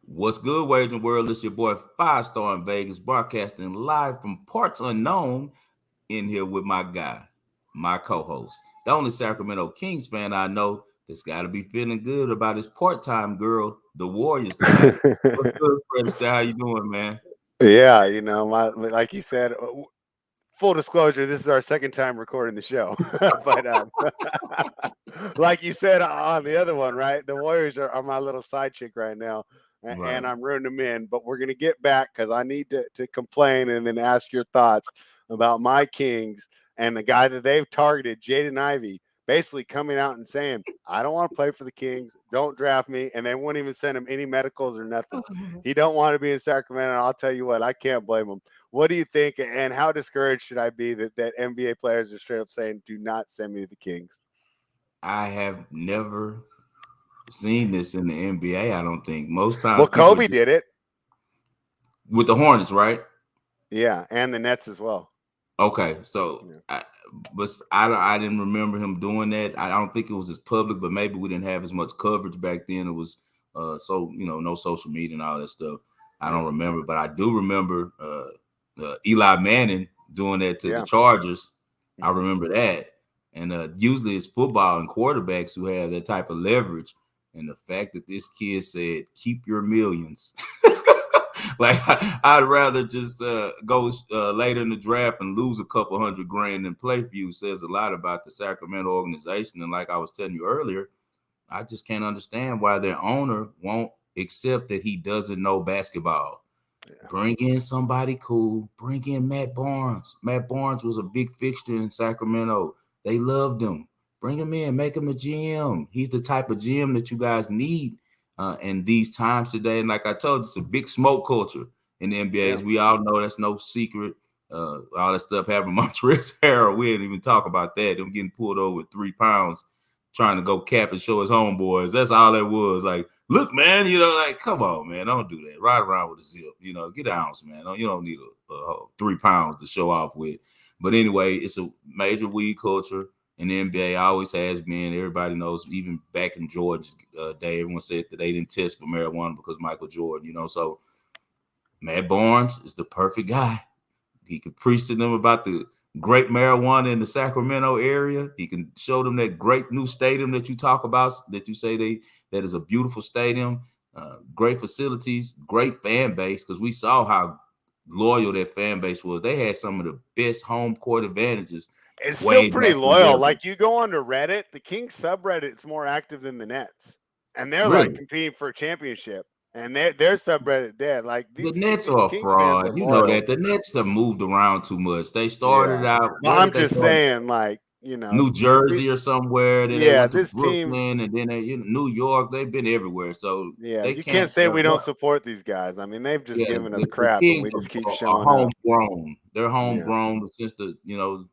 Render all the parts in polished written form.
What's good, Wagering World? It's your boy Five Star in Vegas, broadcasting live from parts unknown. In here with my guy, my co-host, the only Sacramento Kings fan I know that's got to be feeling good about his part-time girl, the Warriors tonight. What's good, Fred? How you doing, man? Yeah, like you said, full disclosure, this is our second time recording the show. But like you said on the other one, right? The Warriors are my little side chick right now, and Right. I'm rooting them in. But we're gonna get back because I need to complain and then ask your thoughts about my Kings and the guy that they've targeted, Jaden Ivey, basically coming out and saying, "I don't want to play for the Kings. Don't draft me," and they won't even send him any medicals or nothing. He don't want to be in Sacramento. And I'll tell you what, I can't blame him. What do you think, and how discouraged should I be that NBA players are straight up saying, "Do not send me to the Kings"? I have never seen this in the NBA. I don't think most Well, times people Kobe just did it, with the Hornets, right? yeah, and the Nets as well. Okay, so Yeah. I didn't remember him doing that. I don't think it was as public, but maybe we didn't have as much coverage back then. It was so no social media and all that stuff. I don't Yeah, remember, but I do remember Eli Manning doing that to the yeah, Chargers. I hmm remember that, and usually it's football and quarterbacks who have that type of leverage. And the fact that this kid said, "Keep your millions." Like I'd rather just go later in the draft and lose a couple hundred grand than play for you says a lot about the Sacramento organization. And like I was telling you earlier, I just can't understand why their owner won't accept that he doesn't know basketball. yeah, Bring in somebody cool. Bring in Matt Barnes. Matt Barnes was a big fixture in Sacramento. They loved him. Bring him in. Make him a GM. He's the type of GM that you guys need in these times today. And like I told you, it's a big smoke culture in the NBA. yeah. As we all know, that's no secret. All that stuff happened. Montrezl Harrell, we didn't even talk about that. Him getting pulled over with 3 pounds, trying to go cap and show his homeboys. That's all that was. Like, look, man, like, come on, man, don't do that. Ride around with a zip, get an ounce, man. You don't need a 3 pounds to show off with. But anyway, it's a major weed culture in the NBA. Always has been. Everybody knows. Even back in Georgia's day, everyone said that they didn't test for marijuana because Michael Jordan. So Matt Barnes is the perfect guy. He can preach to them about the great marijuana in the Sacramento area. He can show them that great new stadium that you talk about, that you say that is a beautiful stadium, great facilities, great fan base. Because we saw how loyal that fan base was. They had some of the best home court advantages It's still way pretty back in loyal. the day. Like you go onto Reddit, the Kings subreddit's more active than the Nets, and they're like Really, competing for a championship, and their subreddit dead. Like the these Nets are a Kings fans are fraud. You know loyal. that the Nets have moved around too much. They started Yeah, out. but Where I'm did they just start? saying, like New Jersey or somewhere. Then they yeah, went to this team. Brooklyn, and then New York. They've been everywhere, so Yeah, they you can't can't. say we don't support these guys. I mean, they've just Yeah, given us the crap, and Kings we just keep are showing up. homegrown. They're Yeah, homegrown since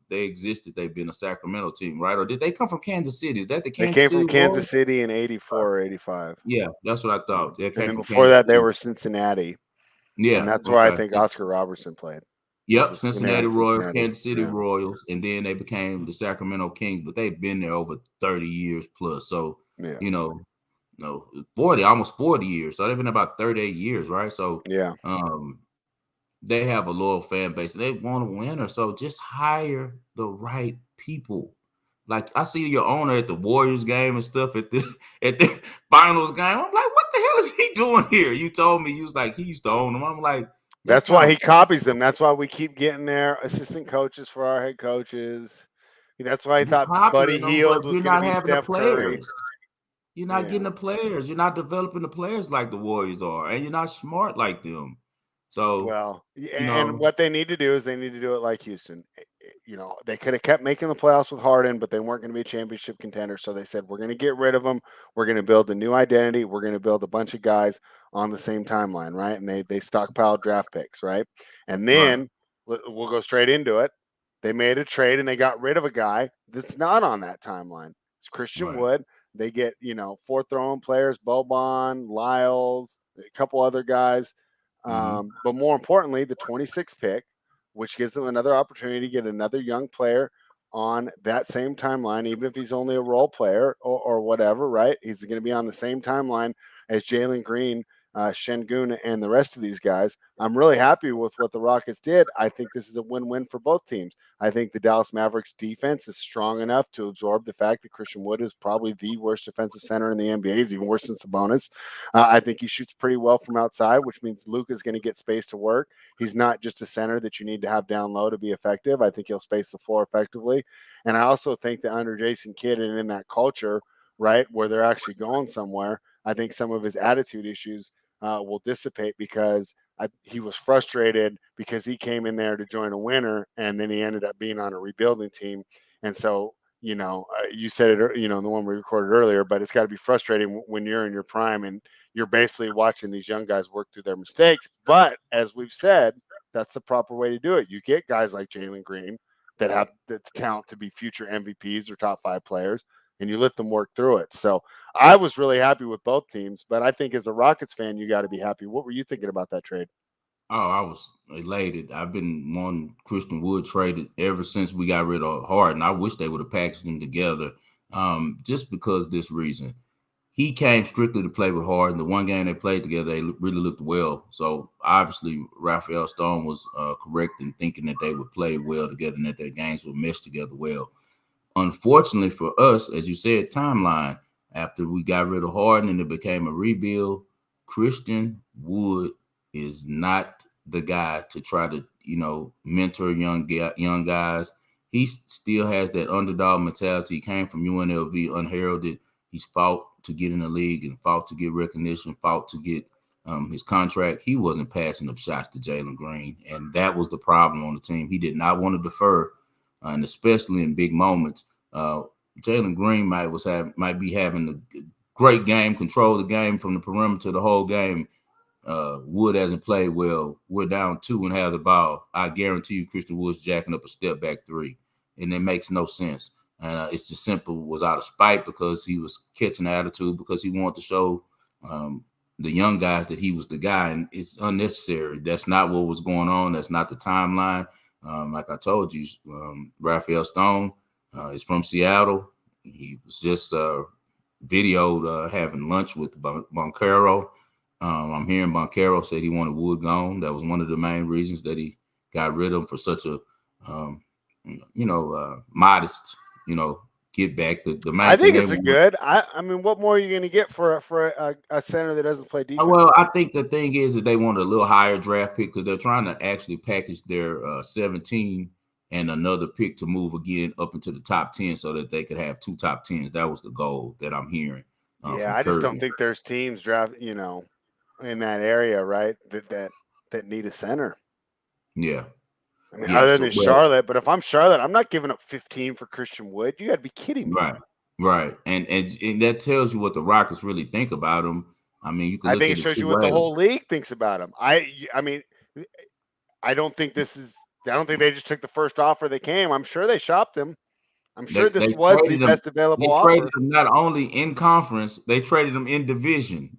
they existed. They've been a Sacramento team, right? Or did they come from Kansas City? Is that the they Kansas came from City Royals? Kansas City in '84 or '85. Yeah, that's what I Yeah, thought. They and came then from before Kansas that, they City. were Cincinnati, and Yeah, that's where I okay. think Oscar Robertson played. Yep, Was Cincinnati Cincinnati, Royals, Cincinnati. Kansas City Yeah, Royals, and then they became the Sacramento Kings. But they've been there over 30 years plus. So yeah, you know, no 40, almost 40 years. So they've been about 38 years, right? So yeah. um, they have a loyal fan base. They want to win, or so just hire the right people. Like I see your owner at the Warriors game and stuff at the at the finals game. I'm like, what the hell is he doing here? You told me he was like he used to own them. I'm like, that's That's why kind of he copies them. That's why we keep getting their assistant coaches for our head coaches. That's why he you thought Buddy copying them, but Hield was you're going to not be having the Steph Curry. players. You're not getting Yeah. the players. You're not developing the players like the Warriors are, and you're not smart like them. So, Well, you and know, what they need to do is they need to do it like Houston. They could have kept making the playoffs with Harden, but they weren't going to be a championship contender. So they said, we're going to get rid of them. We're going to build a new identity. We're going to build a bunch of guys on the same timeline, right? And they stockpiled draft picks, right? And right. then we'll go straight into it. They made a trade and they got rid of a guy that's not on that timeline. It's Christian Right. Wood. They get, fourth round players, Boban, Lyles, a couple other guys. Mm-hmm. But more importantly, the 26th pick, which gives them another opportunity to get another young player on that same timeline, even if he's only a role player or whatever, right? He's going to be on the same timeline as Jalen Green Şengün, and the rest of these guys. I'm really happy with what the Rockets did. I think this is a win-win for both teams. I think the Dallas Mavericks defense is strong enough to absorb the fact that Christian Wood is probably the worst defensive center in the NBA. He's even worse than Sabonis. I think he shoots pretty well from outside, which means Luka is going to get space to work. He's not just a center that you need to have down low to be effective. I think he'll space the floor effectively. And I also think that under Jason Kidd and in that culture, right, where they're actually going somewhere, I think some of his attitude issues will dissipate because he was frustrated because he came in there to join a winner and then he ended up being on a rebuilding team. And so, you said it, the one we recorded earlier, but it's got to be frustrating when you're in your prime and you're basically watching these young guys work through their mistakes. But as we've said, that's the proper way to do it. You get guys like Jalen Green that have the talent to be future MVPs or top 5 players, and you let them work through it. So I was really happy with both teams, but I think as a Rockets fan, you got to be happy. What were you thinking about that trade? Oh, I was elated. I've been wanting Christian Wood traded ever since we got rid of Harden. I wish they would have packaged them together, just because of this reason. He came strictly to play with Harden. The one game they played together, they really looked well. So obviously, Raphael Stone was correct in thinking that they would play well together and that their games would mesh together well. Unfortunately for us, as you said, timeline, after we got rid of Harden and it became a rebuild, Christian Wood is not the guy to try to, mentor young guys. He still has that underdog mentality. He came from UNLV unheralded. He's fought to get in the league and fought to get recognition, fought to get his contract. He wasn't passing up shots to Jalen Green, and that was the problem on the team. He did not want to defer, and especially in big moments. Jalen Green might be having a great game, control the game from the perimeter the whole game. Wood hasn't played well. We're down 2 and have the ball. I guarantee you Christian Wood's jacking up a step back 3, and it makes no sense. And it's just simple, was out of spite because he was catching attitude, because he wanted to show the young guys that he was the guy, and it's unnecessary. That's not what was going on. That's not the timeline. Like I told you, Raphael Stone is from Seattle. He was just videoed having lunch with Boncaro. I'm hearing Boncaro said he wanted Wood gone. That was one of the main reasons that he got rid of him, for such a, modest, get back. The main I think thing it's a good. I mean, what more are you going to get for a center that doesn't play defense? Well, I think the thing is that they want a little higher draft pick because they're trying to actually package their 17 and another pick to move again up into the top 10 so that they could have 2 top 10s. That was the goal that I'm hearing. Yeah, I just don't think there's teams draft, in that area, right? That need a center. Yeah. I mean, other than Charlotte, but if I'm Charlotte, I'm not giving up 15 for Christian Wood. You got to be kidding me. Right. And that tells you what the Rockets really think about him. I mean, you can I think it shows you what the whole league thinks about him. I mean, I don't think they just took the first offer that came. I'm sure they shopped him. I'm sure this was the best available offer. They traded him not only in conference, they traded him in division.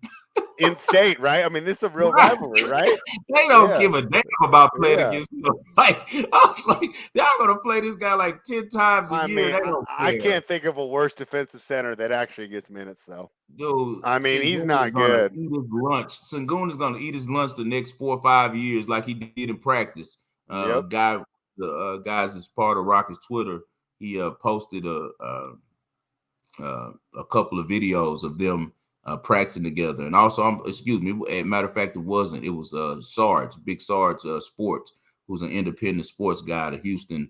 In state, right? I mean, this is a real rivalry, right? They don't give a damn about playing against him. Like, I was like, y'all gonna play this guy like 10 times a year. I can't think of a worse defensive center that actually gets minutes, though. Dude, I mean, he's not good. Eat his lunch. Sengun is gonna eat his lunch the next 4 or 5 years, like he did in practice. Yep. Guys is part of Rockets Twitter. He posted a couple of videos of them practicing together, and also, matter of fact, it was Sarge, Big Sarge Sports, who's an independent sports guy out of Houston.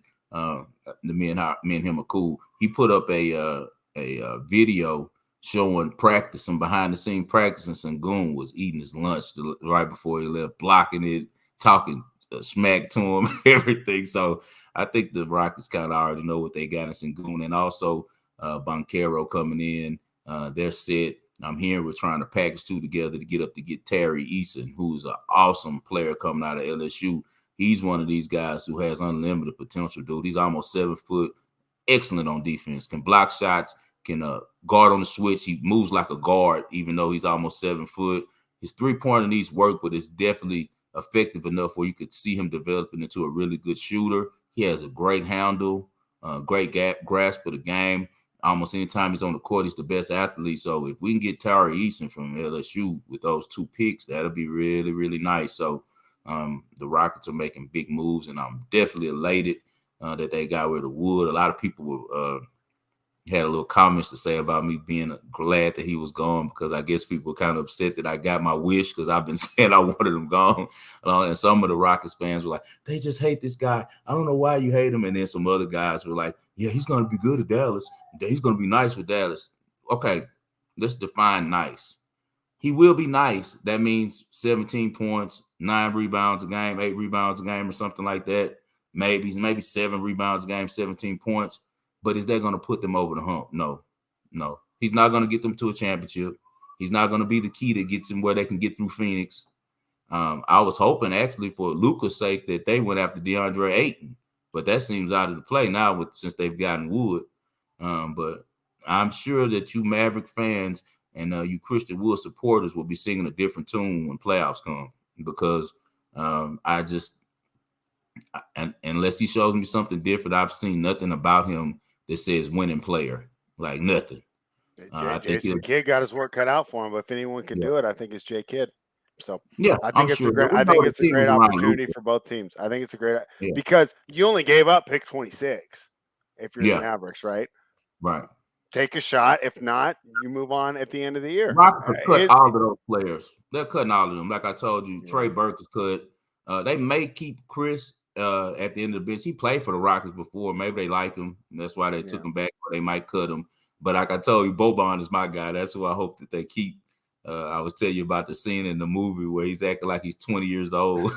Me and him are cool. He put up a video showing practicing behind the scene practice, and Sengun was eating his lunch right before he left, blocking it, talking smack to him, everything. So I think the Rockets kind of already know what they got in Sengun, and also Boncaro coming in. They're set. I'm hearing we're trying to package 2 together to get Terry Eason, who's an awesome player coming out of LSU. He's one of these guys who has unlimited potential, dude. He's almost 7 foot, excellent on defense, can block shots, can guard on the switch. He moves like a guard, even though he's almost 7 foot. His 3-pointer needs work, but it's definitely effective enough where you could see him developing into a really good shooter. He has a great handle, great grasp of the game. almost anytime he's on the court, he's the best athlete. So if we can get Tari Eason from LSU with those 2 picks, that'll be really, really nice. So the Rockets are making big moves, and I'm definitely elated that they got rid of Wood. A lot of people were had a little comments to say about me being glad that he was gone, because I guess people were kind of upset that I got my wish, because I've been saying I wanted him gone. And some of the Rockets fans were like, they just hate this guy. I don't know why you hate him. And then some other guys were like, yeah, he's going to be good at Dallas. He's going to be nice with Dallas. Okay, let's define nice. He will be nice. That means 17 points, 9 rebounds a game, 8 rebounds a game, or something like that. Maybe 7 rebounds a game, 17 points. But is that going to put them over the hump? No. He's not going to get them to a championship. He's not going to be the key that gets them where they can get through Phoenix. I was hoping, actually, for Luka's sake, that they went after DeAndre Ayton, but that seems out of the play now since they've gotten Wood. But I'm sure that you Maverick fans and you Christian Wood supporters will be singing a different tune when playoffs come, because unless he shows me something different, I've seen nothing about him that says winning player, like nothing. Jason Kidd got his work cut out for him, but if anyone can do it, I think it's Jay Kidd. So yeah, I think it's a great opportunity for both teams. I think it's a great because you only gave up pick 26 if you're the Mavericks, right? Right. Take a shot. If not, you move on at the end of the year. Rockets cut all of those players. They're cutting all of them. Like I told you, Trey Burke is cut. They may keep Chris at the end of the bench. He played for the Rockets before. Maybe they like him. And that's why they took him back, or they might cut him. But like I told you, Boban is my guy. That's who I hope that they keep. I was telling you about the scene in the movie where he's acting like he's 20 years old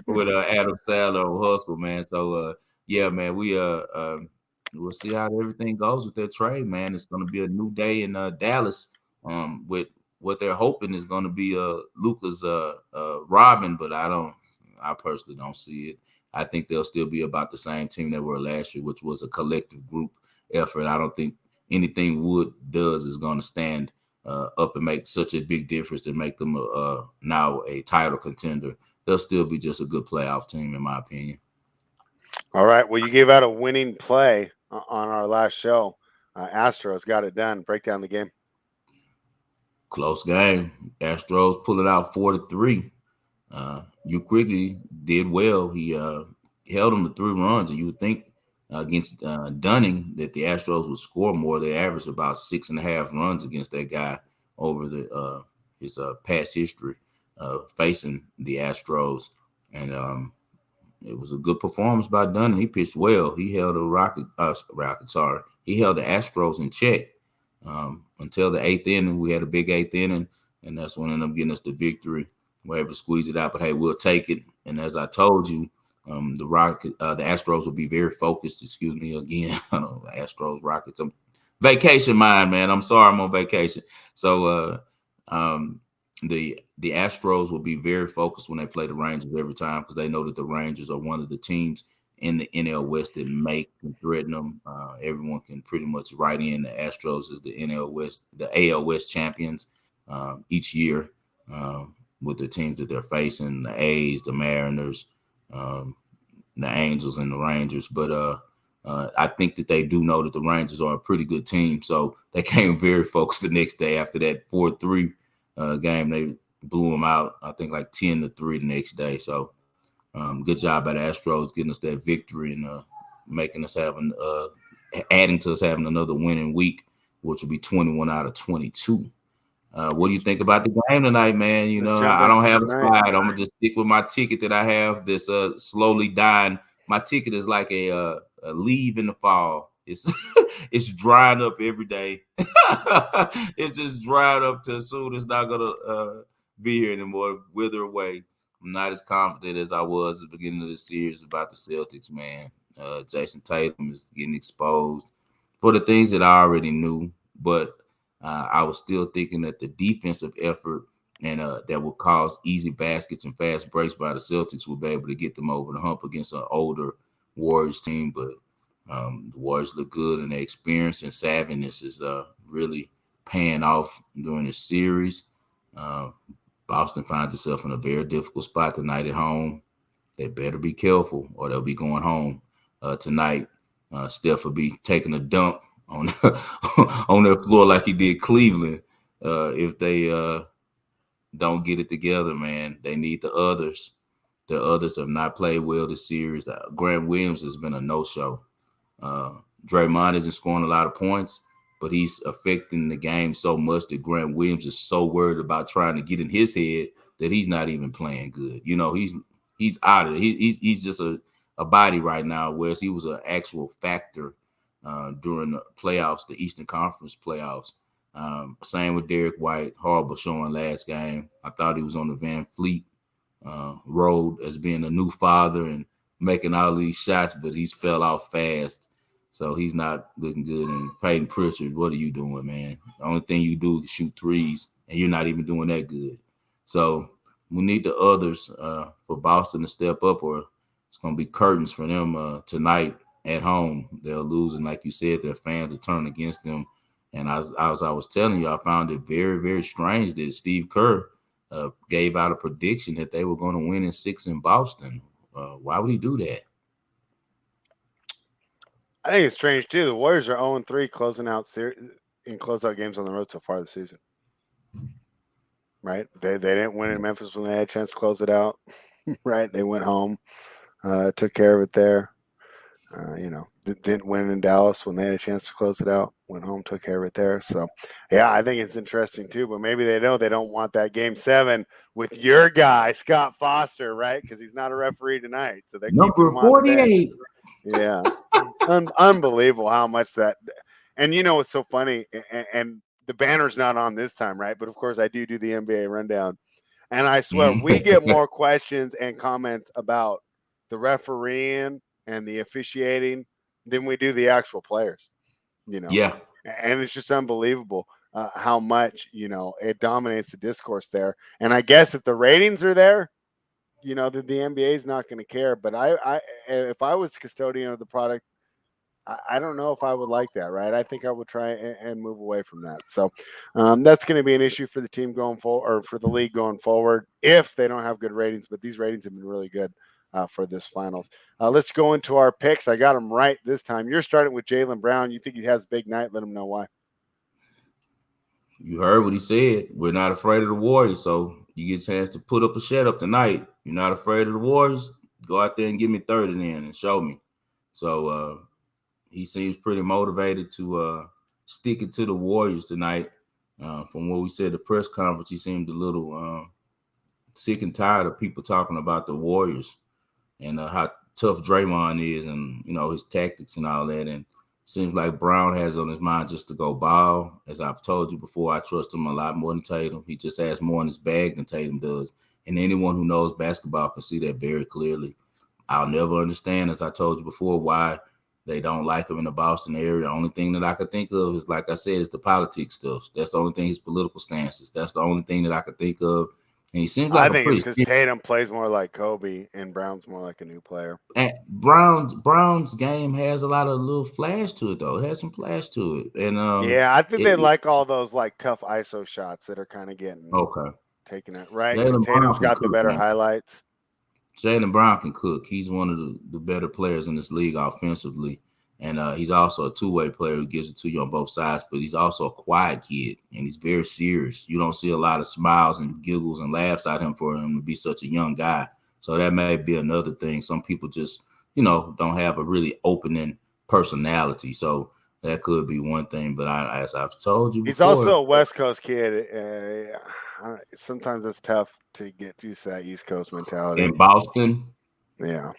with Adam Sandler on Hustle, man. So yeah, man, we'll see how everything goes with that trade, man. It's going to be a new day in Dallas with what they're hoping is going to be Luka's Robin, but I personally don't see it. I think they'll still be about the same team they were last year, which was a collective group effort. I don't think anything Wood does is going to stand up and make such a big difference to make them now a title contender. They'll still be just a good playoff team, in my opinion. All right. Well, you gave out a winning play on our last show. Astros got it done. Break down the game. Close game. Astros pull it out 4-3. Quickly did well. He held them to 3 runs, and you would think against Dunning that the Astros would score more. They averaged about 6.5 runs against that guy over his past history facing the Astros, and it was a good performance by Dunning. He pitched well. He held He held the Astros in check until the 8th inning. We had a big 8th inning, and that's when ended up getting us the victory. We're able to squeeze it out, but hey, we'll take it. And as I told you, the Astros will be very focused. Excuse me again. Astros, Rockets. I'm vacation mind, man. I'm sorry, I'm on vacation. So the Astros will be very focused when they play the Rangers every time, because they know that the Rangers are one of the teams in the NL West that can threaten them. Everyone can pretty much write in the Astros as the NL West, the AL West champions each year with the teams that they're facing, the A's, the Mariners, the Angels, and the Rangers. But I think that they do know that the Rangers are a pretty good team. So they came very focused the next day after that 4-3 game. They blew them out, I think, like 10-3 the next day. So good job by the Astros getting us that victory and making us adding to us having another winning week, which will be 21 out of 22. What do you think about the game tonight, man? You know, I don't have a side. I'm gonna just stick with my ticket that I have that's slowly dying. My ticket is like a leaf in the fall. It's drying up every day. It's just drying up till soon. It's not gonna be here anymore. Wither away. I'm not as confident as I was at the beginning of the series about the Celtics, man. Jason Tatum is getting exposed for the things that I already knew, but I was still thinking that the defensive effort and that would cause easy baskets and fast breaks by the Celtics would be able to get them over the hump against an older Warriors team. But the Warriors look good, and their experience and savviness is really paying off during the series. Boston finds itself in a very difficult spot tonight at home. They better be careful, or they'll be going home tonight. Steph will be taking a dump on on their floor like he did Cleveland. If they don't get it together, man, they need the others. The others have not played well this series. Grant Williams has been a no-show. Draymond isn't scoring a lot of points, but he's affecting the game so much that Grant Williams is so worried about trying to get in his head that he's not even playing good. You know, he's out of it. He's just a body right now, whereas he was an actual factor during the playoffs, the Eastern Conference playoffs. Same with Derek White, horrible showing last game. I thought he was on the Van Fleet road as being a new father and making all these shots, but he's fell off fast. So he's not looking good. And Peyton Pritchard, what are you doing, man? The only thing you do is shoot threes, and you're not even doing that good. So we need the others for Boston to step up, or it's going to be curtains for them tonight at home. They'll lose, and like you said, their fans will turn against them. And as I was telling you, I found it very, very strange that Steve Kerr gave out a prediction that they were going to win in 6 in Boston. Why would he do that? I think it's strange too. The Warriors are 0-3 closing out in closeout games on the road so far this season. Right? They didn't win in Memphis when they had a chance to close it out. Right? They went home, took care of it there. Didn't win in Dallas when they had a chance to close it out. Went home, took care of it there. So, yeah, I think it's interesting too. But maybe they don't want that Game 7 with your guy Scott Foster, right? Because he's not a referee tonight. So they number 48. Yeah, unbelievable how much that. And you know what's so funny? And the banner's not on this time, right? But of course, I do the NBA rundown, and I swear we get more questions and comments about the refereeing and the officiating than we do the actual players, Yeah. And it's just unbelievable how much, it dominates the discourse there. And I guess if the ratings are there, the NBA is not going to care. But if I was custodian of the product, I don't know if I would like that, right? I think I would try and move away from that. So that's going to be an issue for the team going forward, or for the league going forward, if they don't have good ratings. But these ratings have been really good for this finals. Let's go into our picks. I got them right this time. You're starting with Jaylen Brown. You think he has a big night? Let him know why. You heard what he said. We're not afraid of the Warriors, so you get a chance to put up a shut up tonight. You're not afraid of the Warriors? Go out there and give me 30 then and show me. So he seems pretty motivated to stick it to the Warriors tonight. From what we said at the press conference, he seemed a little sick and tired of people talking about the Warriors and how tough Draymond is, and his tactics and all that. And seems like Brown has on his mind just to go ball. As I've told you before, I trust him a lot more than Tatum. He just has more in his bag than Tatum does. And anyone who knows basketball can see that very clearly. I'll never understand, as I told you before, why they don't like him in the Boston area. The only thing that I could think of is, like I said, is the politics stuff. That's the only thing, his political stances. That's the only thing that I could think of. And he seems like I think it's because Tatum plays more like Kobe and Brown's more like a new player. And Brown's game has a lot of little flash to it, though. It has some flash to it. And yeah, I think they like all those like tough ISO shots that are kind of getting taken out, right? Tatum's got the better highlights. Jaylen Brown can cook. He's one of the better players in this league offensively. And he's also a two-way player who gives it to you on both sides, but he's also a quiet kid, and he's very serious. You don't see a lot of smiles and giggles and laughs at him for him to be such a young guy. So that may be another thing. Some people just, don't have a really opening personality. So that could be one thing. But as I've told you before, he's also a West Coast kid. Sometimes it's tough to get used to that East Coast mentality. In Boston? Yeah.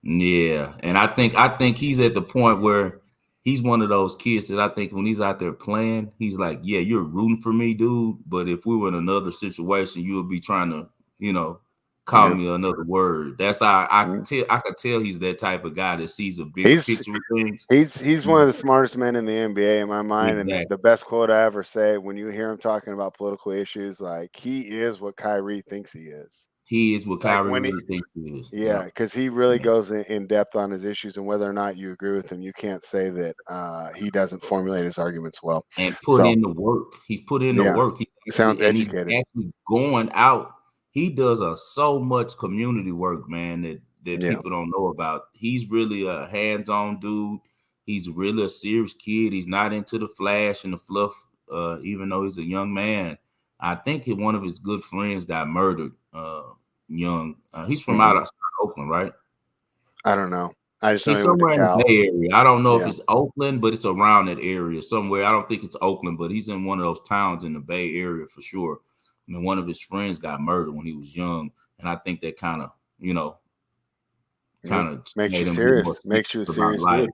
Yeah. And I think he's at the point where he's one of those kids that I think when he's out there playing, he's like, yeah, you're rooting for me, dude. But if we were in another situation, you would be trying to, call me another word. That's how I could tell he's that type of guy that sees a big picture of things. He's one of the smartest men in the NBA in my mind. Exactly. And the best quote I ever say, when you hear him talking about political issues, like, he is what Kyrie thinks he is. He is what Kyrie really thinks he is. Yeah, because he really goes in depth on his issues, and whether or not you agree with him, you can't say that he doesn't formulate his arguments well. And put in the work. He's put in the work. He sounds educated. He's actually going out. He does so much community work, man, that people don't know about. He's really a hands-on dude. He's really a serious kid. He's not into the flash and the fluff, even though he's a young man. I think one of his good friends got murdered young. He's from out of Oakland, right? I don't know. I just know He's he went to somewhere in the Cal. Bay Area. I don't know if Yeah. it's Oakland, but it's around that area somewhere. I don't think it's Oakland, but he's in one of those towns in the Bay Area for sure. I mean, one of his friends got murdered when he was young, and I think that kind of, Makes made you him get serious. more Makes you a serious about serious life. dude.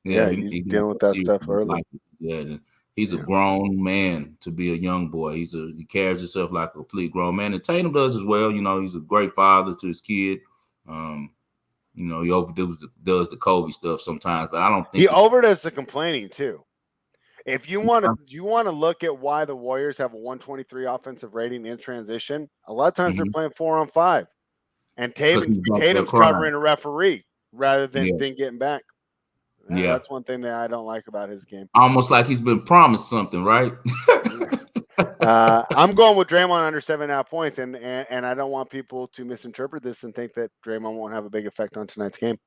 Yeah, Yeah, he you got dealing with more that serious stuff about early. life. Yeah, and he's a grown man to be a young boy. He carries himself like a complete grown man, and Tatum does as well. He's a great father to his kid. He overdoes does the Kobe stuff sometimes, but I don't think He overdoes the complaining too. If you want to look at why the Warriors have a 123 offensive rating in transition, a lot of times they're playing 4-on-5, and Tatum's covering a referee rather than getting back. That's one thing that I don't like about his game. Almost like he's been promised something, right? I'm going with Draymond under 7.5 points, and I don't want people to misinterpret this and think that Draymond won't have a big effect on tonight's game,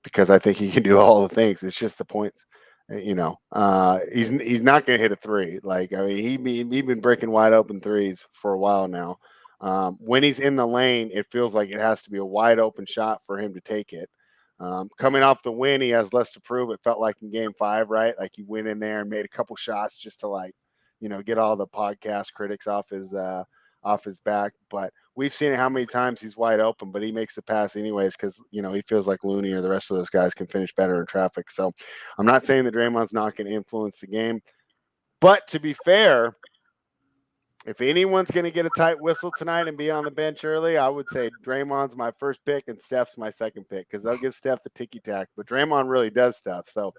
because I think he can do all the things. It's just the points. He's not going to hit a three. Like, I mean, he's been breaking wide open threes for a while now. When he's in the lane, it feels like it has to be a wide open shot for him to take it. Coming off the win, he has less to prove. It felt like in Game 5, right? Like he went in there and made a couple shots just to get all the podcast critics off his back. But we've seen how many times he's wide open, but he makes the pass anyways because he feels like Looney or the rest of those guys can finish better in traffic. So I'm not saying that Draymond's not going to influence the game, but to be fair, if anyone's going to get a tight whistle tonight and be on the bench early, I would say Draymond's my first pick and Steph's my second pick, because they'll give Steph the ticky tack. But Draymond really does stuff. So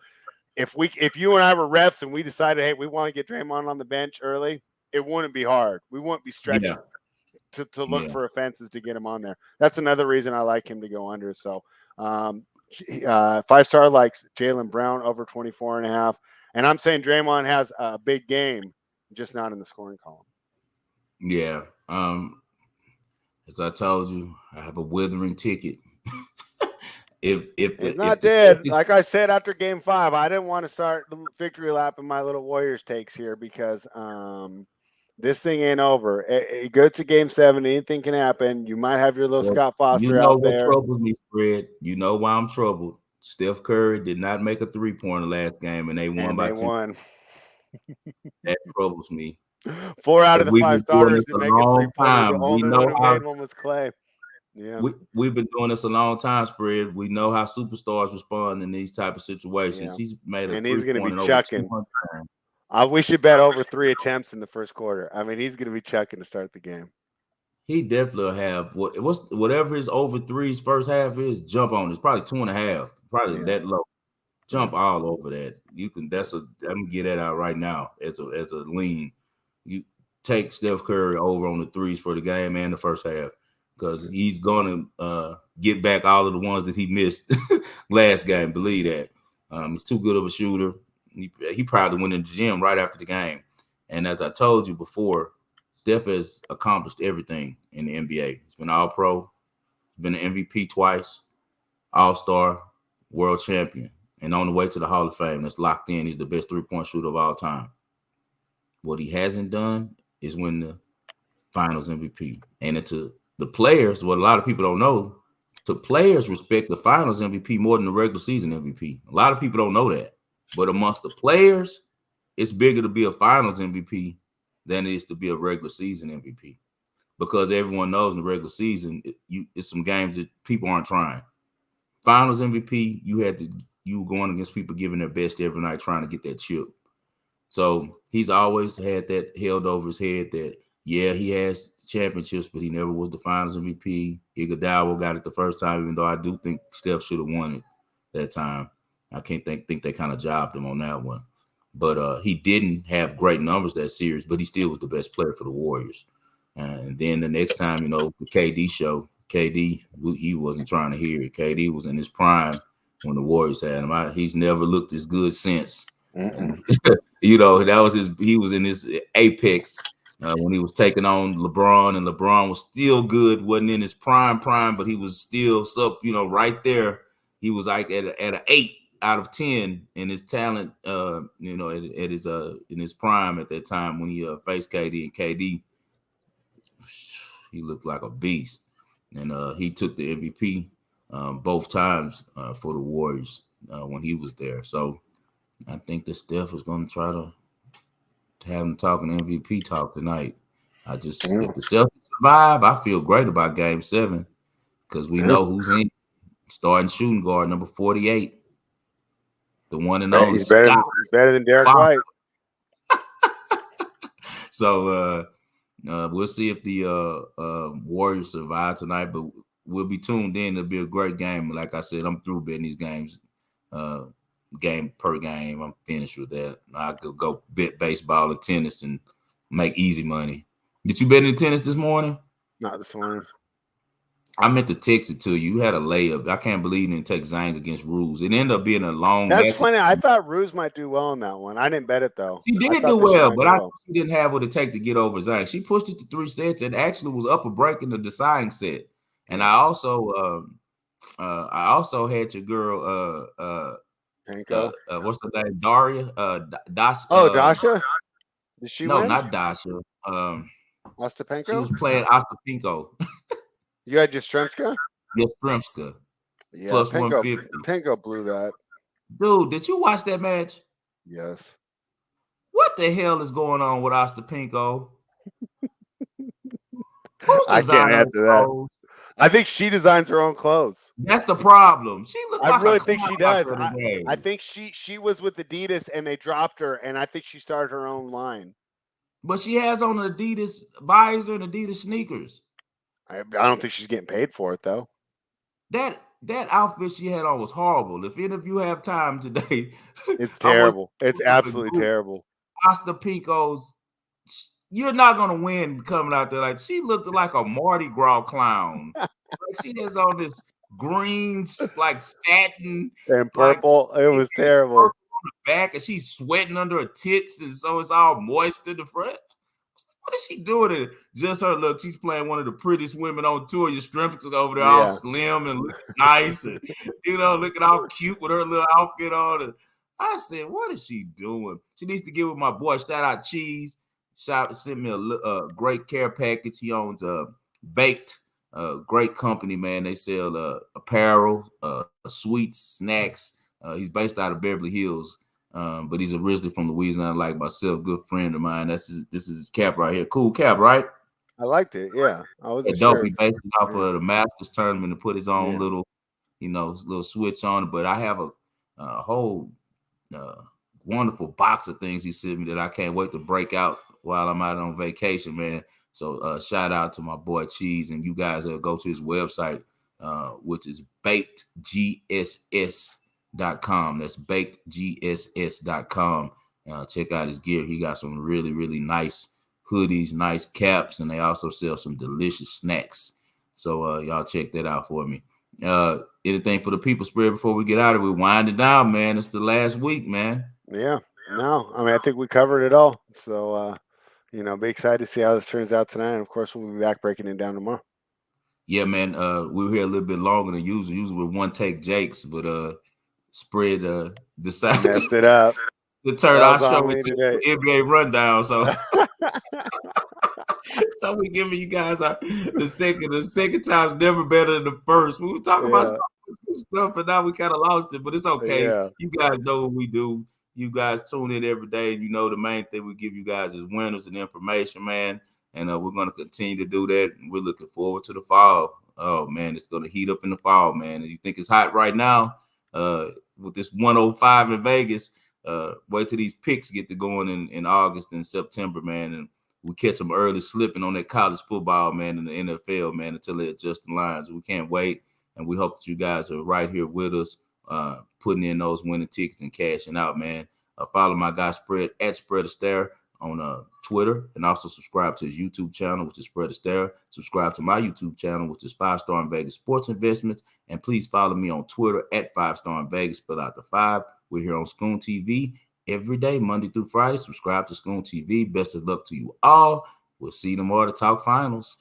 if you and I were refs and we decided, hey, we want to get Draymond on the bench early, it wouldn't be hard. We wouldn't be stretching to look for offenses to get him on there. That's another reason I like him to go under. So 5-star likes Jaylen Brown over 24.5. And I'm saying Draymond has a big game, just not in the scoring column. Yeah. As I told you, I have a withering ticket. It's not dead. Like I said after Game 5, I didn't want to start victory lapping my little Warriors takes here, because this thing ain't over. It goes to Game 7. Anything can happen. You might have your little Scott Foster out there. You know what troubles me, Fred? You know why I'm troubled? Steph Curry did not make a 3-pointer last game, and they won by 2. That troubles me. 4 out of the 5 starters did make a 3-pointer. The only one who made one was Clay. Yeah, we've been doing this a long time, Spread. We know how superstars respond in these type of situations. He's made a 3-pointer. He's going to be chucking. We should bet over 3 attempts in the first quarter. I mean, he's going to be chucking to start the game. He definitely will have whatever his over threes first half is. Jump on. It's probably 2.5. Probably that low. Jump all over that. You can. I'm gonna get that out right now as a lean. You take Steph Curry over on the threes for the game and the first half, because he's gonna get back all of the ones that he missed last game. Believe that. He's too good of a shooter. He probably went in the gym right after the game. And as I told you before, Steph has accomplished everything in the NBA. He's been All-Pro, been an MVP twice, All-Star, World Champion, and on the way to the Hall of Fame. That's locked in. He's the best 3-point shooter of all time. What he hasn't done is win the Finals MVP. And to the players, what a lot of people don't know, the players respect the Finals MVP more than the regular season MVP. A lot of people don't know that. But amongst the players, it's bigger to be a Finals MVP than it is to be a regular season MVP, because everyone knows in the regular season it's some games that people aren't trying. Finals MVP, you were going against people giving their best every night trying to get that chip. So he's always had that held over his head that he has championships, but he never was the Finals MVP. Iguodala got it the first time, even though I do think Steph should have won it that time. I can't think they kind of jobbed him on that one. But he didn't have great numbers that series, but he still was the best player for the Warriors. And then the next time, the KD show, KD, he wasn't trying to hear it. KD was in his prime when the Warriors had him. He's never looked as good since. And, that was he was in his apex when he was taking on LeBron, and LeBron was still good, wasn't in his prime, but he was still right there. He was like at an 8 out of 10 in his talent, you know, at his in his prime at that time when he faced KD, and KD, he looked like a beast, and he took the MVP both times for the Warriors when he was there. So I think that Steph is going to try to have him talking MVP talk tonight. If the Celtics survive, I feel great about Game 7 because we know who's in starting shooting guard number 48, the one and only He's better than Derek White. So we'll see if the Warriors survive tonight, but we'll be tuned in. It'll be a great game. Like I said, I'm through betting these games, game per game. I'm finished with that. I could go bet baseball and tennis and make easy money. Did you bet any tennis this morning? Not this morning. I meant to text it to you. You had a layup. I can't believe you didn't take Zhang against Ruse. It ended up being a long That's match. funny. I thought Ruse might do well in that one. I didn't bet it, though. She did do well, but she didn't have what it take to get over Zhang. She pushed it to 3 sets and actually was up a break in the deciding set. And I also had your girl Panko. What's her name? Daria. Dasha. Dasha? Did she win? No, not Dasha. Ostapenko? She was playing Ostapenko. You had Yastrzemska? Yastrzemska. Yeah, plus Panko, 150. Panko blew that. Dude, did you watch that match? Yes. What the hell is going on with Ostapenko? I can't answer that. I think she designs her own clothes. That's the problem. She looks like I really think she does. I think she was with Adidas and they dropped her, and I think she started her own line. But she has on an Adidas visor and Adidas sneakers. I don't think she's getting paid for it though. That outfit she had on was horrible. If any of you have time today, it's terrible. It's absolutely terrible. Ostapenko's, you're not gonna win coming out there. Like, she looked like a Mardi Gras clown. Like, she has on this green, like satin and purple. Like, it was terrible. On the back, and she's sweating under her tits, and so it's all moist in the front. What is she doing? Just her look. She's playing one of the prettiest women on tour. Your strengths over there, all slim and looking nice, and looking all cute with her little outfit on. And I said, "What is she doing? She needs to get with my boy. Shout out Cheese. Sent me a great care package. He owns Baked, great company, man. They sell apparel, sweets, snacks. He's based out of Beverly Hills. But he's originally from Louisiana, like myself, good friend of mine. This is his cap right here. Cool cap, right? I liked it. Yeah. I was dope. He based it off of the Masters tournament to put his own little switch on it. But I have a whole wonderful box of things he sent me that I can't wait to break out while I'm out on vacation, man. So shout out to my boy Cheese, and you guys go to his website, which is bakedgss.com. That's bakedgss.com. Check out his gear. He got some really, really nice hoodies, nice caps, and they also sell some delicious snacks. So y'all check that out for me. Anything for the people spread before we get out of it? We're winding down, man. It's the last week, man. Yeah. No, I mean, I think we covered it all. So, be excited to see how this turns out tonight. And of course, we'll be back breaking it down tomorrow. Yeah, man. We were here a little bit longer than usual. Usually with one take Jakes, but spread decided messed it up to turn our show into NBA rundown. So so we giving you guys the second time's never better than the first. We were talking about stuff and now we kind of lost it, but it's okay. You guys know what we do. You guys tune in every day. You know the main thing we give you guys is winners and information, man. And we're going to continue to do that. And we're looking forward to the fall. Oh, man, it's going to heat up in the fall, man. And you think it's hot right now with this 105 in Vegas. Wait till these picks get to going in August and September, man. And we catch them early slipping on that college football, man, in the NFL, man, until they adjust the lines. We can't wait. And we hope that you guys are right here with us, putting in those winning tickets and cashing out, man. Follow my guy Spread at Spread ASTAIRE on Twitter, and also subscribe to his YouTube channel, which is Spread ASTAIRE. Subscribe to my YouTube channel, which is 5 Star in Vegas Sports Investments. And please follow me on Twitter at 5 Star in Vegas, spell out the 5. We're here on SCOON TV every day, Monday through Friday. Subscribe to SCOON TV. Best of luck to you all. We'll see you tomorrow to talk finals.